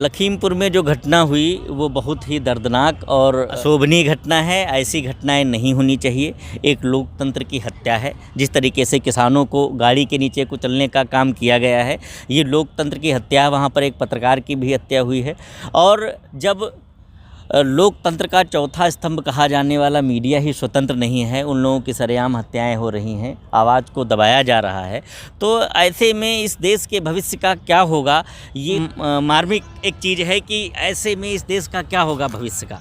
लखीमपुर में जो घटना हुई वो बहुत ही दर्दनाक और शोभनीय घटना है। ऐसी घटनाएं नहीं होनी चाहिए। एक लोकतंत्र की हत्या है। जिस तरीके से किसानों को गाड़ी के नीचे कुचलने का काम किया गया है, ये लोकतंत्र की हत्या है। वहाँ पर एक पत्रकार की भी हत्या हुई है। और जब लोकतंत्र का चौथा स्तंभ कहा जाने वाला मीडिया ही स्वतंत्र नहीं है, उन लोगों की सरेआम हत्याएं हो रही हैं, आवाज़ को दबाया जा रहा है, तो ऐसे में इस देश के भविष्य का क्या होगा, ये मार्मिक एक चीज़ है कि ऐसे में इस देश का क्या होगा भविष्य का।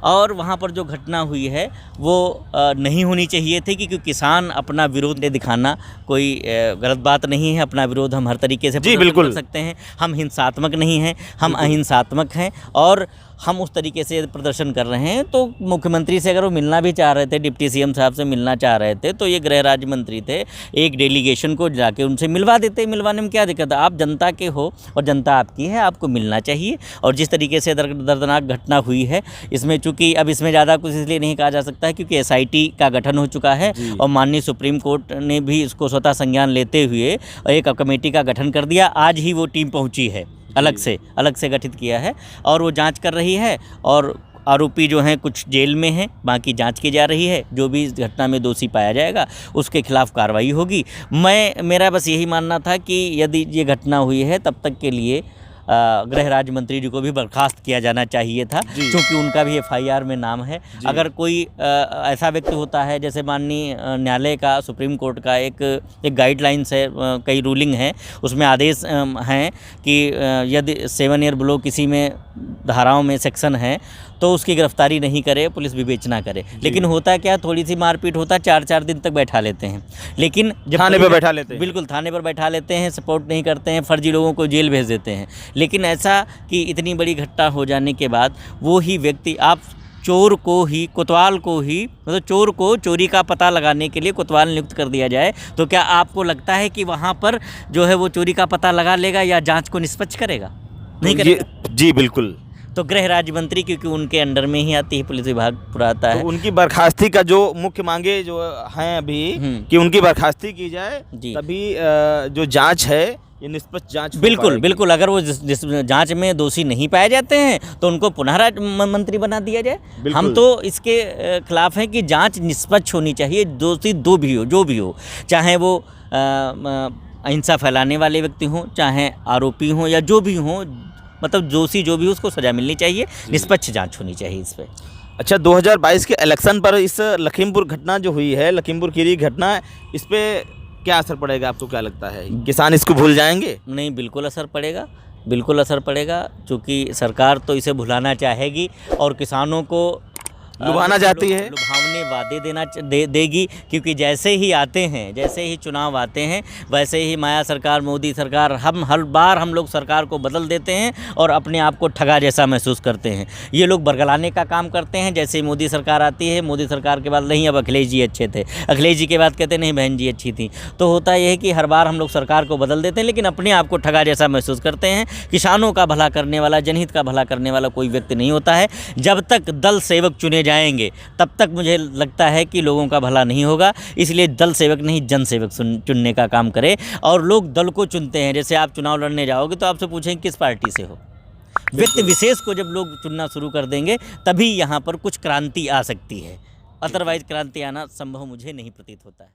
और वहाँ पर जो घटना हुई है वो नहीं होनी चाहिए थी, क्योंकि किसान अपना विरोध दिखाना कोई गलत बात नहीं है। अपना विरोध हम हर तरीके से बिल्कुल कर सकते हैं। हम हिंसात्मक नहीं हैं, हम अहिंसात्मक हैं और हम उस तरीके से प्रदर्शन कर रहे हैं। तो मुख्यमंत्री से अगर वो मिलना भी चाह रहे थे, डिप्टी सीएम साहब से मिलना चाह रहे थे, तो ये गृह राज्य मंत्री थे, एक डेलीगेशन को जाके उनसे मिलवा देते। मिलवाने में क्या दिक्कत है? आप जनता के हो और जनता आपकी है, आपको मिलना चाहिए। और जिस तरीके से दर्दनाक घटना हुई है, इसमें चूँकि अब इसमें ज़्यादा कुछ इसलिए नहीं कहा जा सकता है क्योंकि SIT का गठन हो चुका है और माननीय सुप्रीम कोर्ट ने भी इसको स्वतः संज्ञान लेते हुए एक कमेटी का गठन कर दिया। आज ही वो टीम पहुँची है, अलग से गठित किया है और वो जांच कर रही है। और आरोपी जो हैं कुछ जेल में हैं, बाकी जांच की जा रही है। जो भी इस घटना में दोषी पाया जाएगा उसके खिलाफ कार्रवाई होगी। मेरा बस यही मानना था कि यदि ये घटना हुई है तब तक के लिए गृह राज्य मंत्री जी को भी बर्खास्त किया जाना चाहिए था, क्योंकि उनका भी FIR में नाम है। अगर कोई ऐसा व्यक्ति होता है, जैसे माननीय न्यायालय का, सुप्रीम कोर्ट का एक गाइडलाइंस है, कई रूलिंग हैं, उसमें आदेश हैं कि यदि 7 ईयर बिलो किसी में धाराओं में सेक्शन है तो उसकी गिरफ्तारी नहीं करे, पुलिस विवेचना करे। लेकिन होता क्या, थोड़ी सी मारपीट होता, 4-4 दिन तक बैठा लेते हैं। लेकिन जब थाने पर बैठा लेते हैं, बिल्कुल थाने पर बैठा लेते हैं, सपोर्ट नहीं करते हैं, फर्जी लोगों को जेल भेज देते हैं। लेकिन ऐसा कि इतनी बड़ी घटना हो जाने के बाद वो ही व्यक्ति, आप चोर को ही, कोतवाल को ही, मतलब चोर को चोरी का पता लगाने के लिए कोतवाल नियुक्त कर दिया जाए, तो क्या आपको लगता है कि वहाँ पर जो है वो चोरी का पता लगा लेगा या जांच को निष्पक्ष करेगा? नहीं करेगा। जी बिल्कुल। तो गृह राज्य मंत्री, क्योंकि उनके अंडर में ही आती है, पुलिस विभाग पूरा आता है, तो उनकी बर्खास्ती का जो मुख्य मांगे जो हैं अभी कि उनकी बर्खास्ती की जाए, तभी जो जांच है ये निष्पक्ष जांच। बिल्कुल। अगर वो जांच में दोषी नहीं पाए जाते हैं तो उनको पुनः राज्य मंत्री बना दिया जाए। हम तो इसके खिलाफ हैं कि जांच निष्पक्ष होनी चाहिए। दोषी जो भी हो, चाहे वो अहिंसा फैलाने वाले व्यक्ति हों, चाहे आरोपी हों या जो भी हों, मतलब दोषी जो भी हो उसको सज़ा मिलनी चाहिए, निष्पक्ष जांच होनी चाहिए इस पर। अच्छा, 2022 के इलेक्शन पर इस लखीमपुर घटना जो हुई है, लखीमपुर खीरी घटना, इस पर क्या असर पड़ेगा? आपको क्या लगता है? किसान इसको भूल जाएंगे? नहीं, बिल्कुल असर पड़ेगा, क्योंकि सरकार तो इसे भुलाना चाहेगी और किसानों को लुभाना चाहती है, लुभावने वादे देगी। क्योंकि जैसे ही चुनाव आते हैं, वैसे ही माया सरकार, मोदी सरकार, हर बार हम लोग सरकार को बदल देते हैं और अपने आप को ठगा जैसा महसूस करते हैं। ये लोग बरगलाने का काम करते हैं। जैसे ही मोदी सरकार आती है, मोदी सरकार के बाद नहीं, अब अखिलेश जी अच्छे थे, अखिलेश जी के बाद कहते नहीं बहन जी अच्छी थी। तो होता यह है कि हर बार हम लोग सरकार को बदल देते हैं, लेकिन अपने आप को ठगा जैसा महसूस करते हैं। किसानों का भला करने वाला, जनहित का भला करने वाला कोई व्यक्ति नहीं होता है। जब तक दल सेवक चुने जाएंगे तब तक मुझे लगता है कि लोगों का भला नहीं होगा। इसलिए दल सेवक नहीं, जन सेवक चुनने का काम करें। और लोग दल को चुनते हैं। जैसे आप चुनाव लड़ने जाओगे तो आपसे पूछेंगे किस पार्टी से हो। व्यक्ति विशेष को जब लोग चुनना शुरू कर देंगे तभी यहाँ पर कुछ क्रांति आ सकती है। अदरवाइज क्रांति आना संभव मुझे नहीं प्रतीत होता है।